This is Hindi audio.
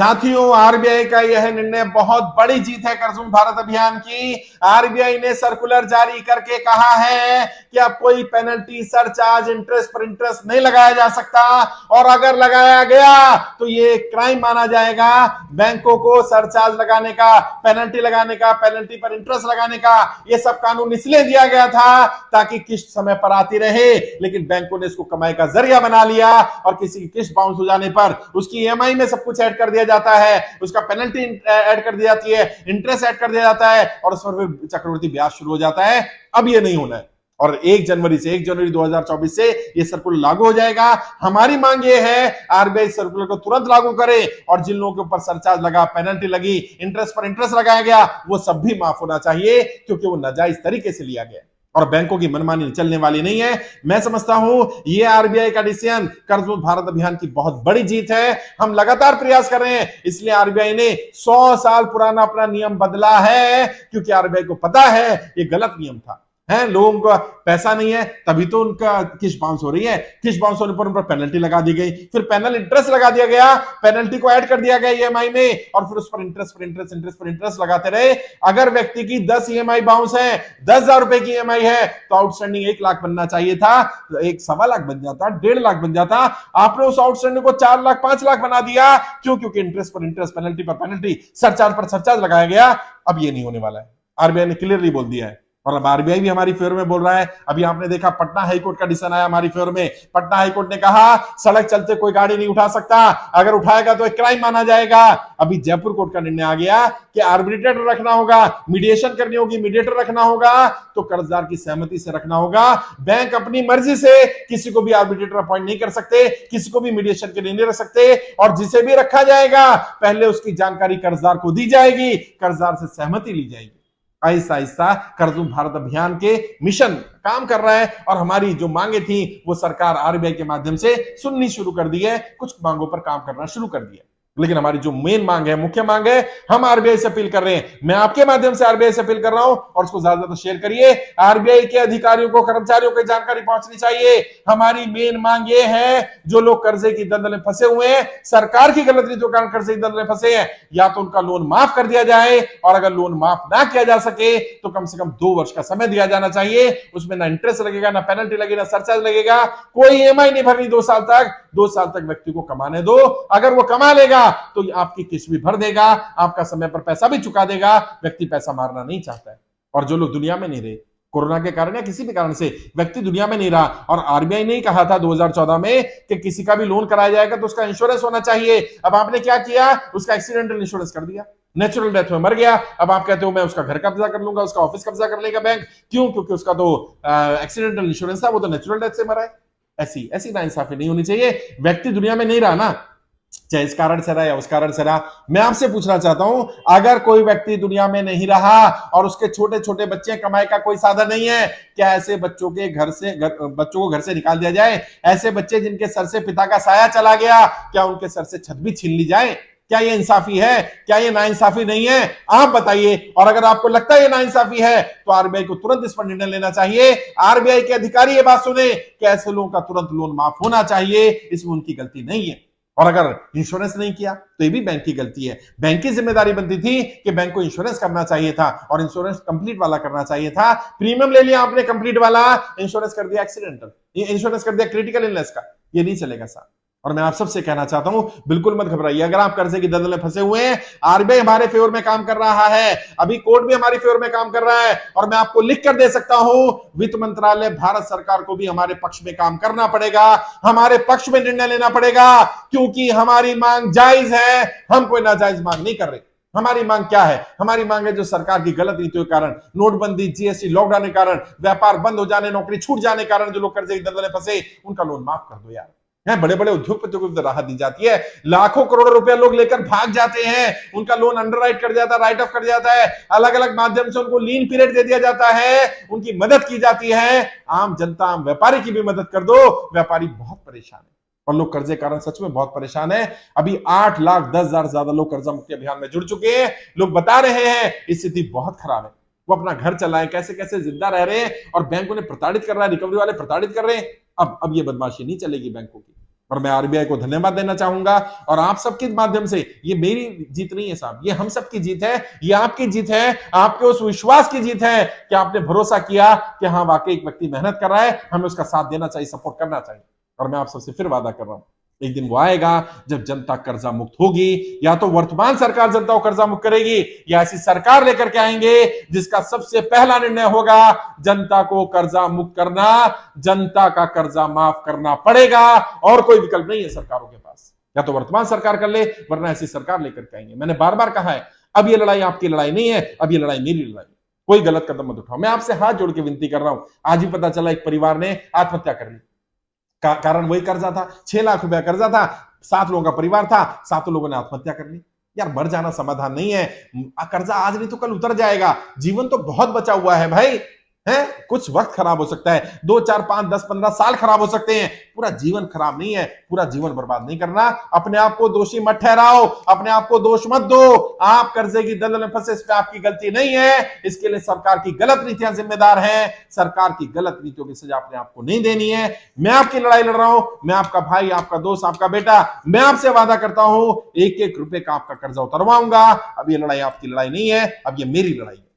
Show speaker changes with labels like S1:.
S1: साथियों, आरबीआई का यह निर्णय बहुत बड़ी जीत है कर्ज मुक्त भारत अभियान की। आरबीआई ने सर्कुलर जारी करके कहा है कि अब कोई पेनल्टी, सरचार्ज, इंटरेस्ट पर इंटरेस्ट नहीं लगाया जा सकता, और अगर लगाया गया तो ये क्राइम माना जाएगा। बैंकों को सरचार्ज लगाने का, पेनल्टी लगाने का, पेनल्टी पर इंटरेस्ट लगाने का, ये सब कानून इसलिए दिया गया था ताकि किस्त समय पर आती रहे, लेकिन बैंकों ने इसको कमाई का जरिया बना लिया और किसी की किस्त बाउंस हो जाने पर उसकी ईएमआई में सब कुछ ऐड कर दिया जाता है, उसका पेनल्टी ऐड कर दी जाती है, इंटरेस्ट ऐड कर दिया जाता है, और उस पर फिर चक्रवृद्धि ब्याज शुरू हो जाता है। अब ये नहीं होना है, और 1 जनवरी 2024 से ये सर्कुलर लागू हो जाएगा। हमारी मांग ये है आरबीआई सर्कुलर को तुरंत लागू करे, और जिन लोगों के ऊपर सरचार्ज लगा, पेनल्टी लगी, इंटरेस्ट पर इंटरेस्ट लगाया गया, वो सब भी माफ होना चाहिए, क्योंकि वो नाजायज तरीके से लिया गया और बैंकों की मनमानी चलने वाली नहीं है। मैं समझता हूं ये आरबीआई का डिसीजन कर्ज मुक्त भारत अभियान की बहुत बड़ी जीत है। हम लगातार प्रयास कर रहे हैं, इसलिए आरबीआई ने 100 साल पुराना अपना नियम बदला है, क्योंकि आरबीआई को पता है ये गलत नियम था। लोगों का पैसा नहीं है, तभी तो उनका किस्त बाउंस हो रही है। किस्त बाउंस होने पर उन पर पेनल्टी लगा दी गई, फिर पेनल इंटरेस्ट लगा दिया गया, पेनल्टी को ऐड कर दिया गया ईएमआई में, और फिर उस पर इंटरेस्ट लगाते रहे। अगर व्यक्ति की 10 ईएमआई बाउंस है, 10,000 रुपए की ईएमआई है, तो आउटस्टैंडिंग 1 लाख बनना चाहिए था, 1.25 लाख बन जाता, 1.5 लाख बन जाता। आपने उस आउटस्टैंडिंग को 4 लाख 5 लाख बना दिया। क्यों? क्योंकि इंटरेस्ट पर इंटरेस्ट, पेनल्टी पर पेनल्टी, सरचार्ज पर सरचार्ज लगाया गया। अब ये नहीं होने वाला है, आरबीआई ने क्लियरली बोल दिया है, और अब आरबीआई भी हमारी फेवर में बोल रहा है। अभी आपने देखा पटना हाईकोर्ट का डिसीजन आया हमारी फेवर में। पटना हाईकोर्ट ने कहा सड़क चलते कोई गाड़ी नहीं उठा सकता, अगर उठाएगा तो एक क्राइम माना जाएगा। अभी जयपुर कोर्ट का निर्णय आ गया कि आर्बिट्रेटर रखना होगा, मीडिएशन करनी होगी, मीडिएटर रखना होगा, तो कर्जदार की सहमति से रखना होगा। बैंक अपनी मर्जी से किसी को भी आर्बिट्रेटर अपॉइंट नहीं कर सकते, किसी को भी मीडिएशन के लिए नहीं रख सकते, और जिसे भी रखा जाएगा पहले उसकी जानकारी कर्जदार को दी जाएगी, कर्जदार से सहमति ली जाएगी। आहिस्ता आहिस्ता कर्ज मुक्त भारत अभियान के मिशन काम कर रहा है, और हमारी जो मांगे थी वो सरकार आरबीआई के माध्यम से सुननी शुरू कर दी है, कुछ मांगों पर काम करना शुरू कर दिया। लेकिन हमारी जो मेन मांग है, मुख्य मांग है, हम आरबीआई से अपील कर रहे हैं, मैं आपके माध्यम से आरबीआई से अपील कर रहा हूं, और उसको ज्यादा ज्यादा शेयर करिए। आरबीआई के अधिकारियों को, कर्मचारियों को जानकारी पहुंचनी चाहिए। हमारी मेन मांग ये है, जो लोग कर्जे की दलदल में फंसे हुए हैं, सरकार की गलत नीतियों के कारण कर्जे की दलदल में फंसे हैं, या तो उनका लोन माफ कर दिया जाए, और अगर लोन माफ ना किया जा सके तो कम से कम 2 वर्ष का समय दिया जाना चाहिए। उसमें ना इंटरेस्ट लगेगा, ना पेनल्टी लगेगी, ना सरचार्ज लगेगा, कोई ईएमआई नहीं भरनी 2 साल तक। 2 साल तक व्यक्ति को कमाने दो, अगर वो कमा लेगा तो आपकी किस्त भी भर देगा, आपका समय पर पैसा भी चुका देगा। व्यक्ति पैसा मारना नहीं चाहता है, और जो लोग दुनिया में नहीं रहे, कोरोना के कारण या किसी भी कारण से व्यक्ति दुनिया में नहीं रहा, और आरबीआई ने कहा था 2014 में कि किसी का भी लोन कराया जाएगा तो उसका इंश्योरेंस होना चाहिए। अब आपने क्या किया? उसका एक्सीडेंटल इंश्योरेंस कर दिया, नेचुरल डेथ में मर गया। अब आप कहते हो मैं उसका घर कब्जा कर लूंगा, उसका ऑफिस कब्जा कर लेगा बैंक। क्यों? क्योंकि उसका तो एक्सीडेंटल इंश्योरेंस था, वो तो नेचुरल डेथ से मरा है। ऐसी नाइंसाफी नहीं होनी चाहिए। व्यक्ति दुनिया में नहीं रहा ना, चाहे इस कारण से रहा या उस कारण से रहा। मैं आपसे पूछना चाहता हूं, अगर कोई व्यक्ति दुनिया में नहीं रहा और उसके छोटे छोटे बच्चे, कमाई का कोई साधन नहीं है, क्या ऐसे बच्चों को घर से निकाल दिया जाए? ऐसे बच्चे जिनके सर से पिता का साया चला गया, क्या उनके सर से छत भी छीन ली जाए? क्या ये इंसाफी है? क्या ये नाइंसाफी नहीं है? आप बताइए। और अगर आपको लगता है ये नाइंसाफी है तो आरबीआई को तुरंत इस पर निर्णय लेना चाहिए। आरबीआई के अधिकारी ये बात सुने कि ऐसे लोगों का तुरंत लोन माफ होना चाहिए, इसमें उनकी गलती नहीं है। और अगर इंश्योरेंस नहीं किया तो ये भी बैंक की गलती है। बैंक की जिम्मेदारी बनती थी कि बैंक को इंश्योरेंस करना चाहिए था, और इंश्योरेंस कंप्लीट वाला करना चाहिए था। प्रीमियम ले लिया आपने कंप्लीट वाला, इंश्योरेंस कर दिया एक्सीडेंटल, इंश्योरेंस कर दिया क्रिटिकल इलनेस का। ये नहीं चलेगा साहब। और मैं आप सबसे कहना चाहता हूं, बिल्कुल मत घबराइए। अगर आप कर्जे की दलदल में फंसे हुए हैं, आरबीआई हमारे फेवर में काम कर रहा है, अभी कोर्ट भी हमारी फेवर में काम कर रहा है, और मैं आपको लिख कर दे सकता हूं, वित्त मंत्रालय, भारत सरकार को भी हमारे पक्ष में काम करना पड़ेगा, हमारे पक्ष में निर्णय लेना पड़ेगा, क्योंकि हमारी मांग जायज है। हम कोई नाजायज मांग नहीं कर रहे। हमारी मांग क्या है? हमारी मांग है जो सरकार की गलत नीतियों के कारण, नोटबंदी, जीएसटी, लॉकडाउन के कारण, व्यापार बंद हो जाने, नौकरी छूट जाने के कारण जो लोग कर्जे की दलदल में फंसे, उनका लोन माफ कर दो यार। बड़े बड़े उद्योगपतियों को राहत दी जाती है, लाखों करोड़ों रुपया लोग लेकर भाग जाते हैं, उनका लोन अंडरराइट कर जाता है, राइट ऑफ कर जाता है, अलग अलग माध्यम से उनको लीन पीरियड दे दिया जाता है, उनकी मदद की जाती है। आम जनता, आम व्यापारी की भी मदद कर दो। व्यापारी बहुत परेशान है, और लोग कर्जे कारण सच में बहुत परेशान है। अभी 8,10,000 से ज्यादा लोग कर्जा मुक्ति अभियान में जुड़ चुके हैं। लोग बता रहे हैं स्थिति बहुत खराब है, वो अपना घर चलाए, कैसे कैसे जिंदा रह रहे हैं, और बैंक उन्हें प्रताड़ित कर रहा है, रिकवरी वाले प्रताड़ित कर रहे हैं। अब ये बदमाशी नहीं चलेगी बैंकों की। और मैं आरबीआई को धन्यवाद देना चाहूंगा। और आप सबके माध्यम से, ये मेरी जीत नहीं है साहब, ये हम सबकी जीत है, ये आपकी जीत है, आपके उस विश्वास की जीत है कि आपने भरोसा किया कि हाँ वाकई एक व्यक्ति मेहनत कर रहा है, हमें उसका साथ देना चाहिए, सपोर्ट करना चाहिए। और मैं आप सबसे फिर वादा कर रहा हूं, एक दिन वो आएगा जब जनता कर्जा मुक्त होगी। या तो वर्तमान सरकार जनता को कर्जा मुक्त करेगी, या ऐसी सरकार लेकर के आएंगे जिसका सबसे पहला निर्णय होगा जनता को कर्जा मुक्त करना, जनता का कर्जा माफ करना पड़ेगा, और कोई विकल्प नहीं है सरकारों के पास। या तो वर्तमान सरकार कर ले, वरना ऐसी सरकार लेकर के आएंगे। मैंने बार बार कहा है, अब ये लड़ाई आपकी लड़ाई नहीं है, अब ये लड़ाई मेरी लड़ाई। कोई गलत कदम मत उठाओ। मैं आपसे हाथ जोड़ के विनती कर रहा हूं, आज ही पता चला एक परिवार ने आत्महत्या कर ली, कारण वही कर्जा था, 6 लाख रुपया कर्जा था, 7 लोगों का परिवार था, 7 लोगों ने आत्महत्या कर ली। यार मर जाना समाधान नहीं है, कर्जा आज नहीं तो कल उतर जाएगा, जीवन तो बहुत बचा हुआ है भाई, है कुछ वक्त खराब हो सकता है, 2 4 5 10 15 साल खराब हो सकते हैं, पूरा जीवन खराब नहीं है, पूरा जीवन बर्बाद नहीं करना। अपने आप को दोषी मत ठहराओ, अपने आप को दोष मत दो, आप कर्जे की दलदल में फंसे, इस पे आपकी गलती नहीं है, इसके लिए सरकार की गलत नीतियां जिम्मेदार हैं। सरकार की गलत नीतियों की सजा अपने आप को नहीं देनी है। मैं आपकी लड़ाई लड़ रहा हूं, मैं आपका भाई, आपका दोस्त, आपका बेटा, मैं आपसे वादा करता हूं, एक एक रुपए का आपका कर्जा उतरवाऊंगा। अब ये लड़ाई आपकी लड़ाई नहीं है, अब ये मेरी लड़ाई है।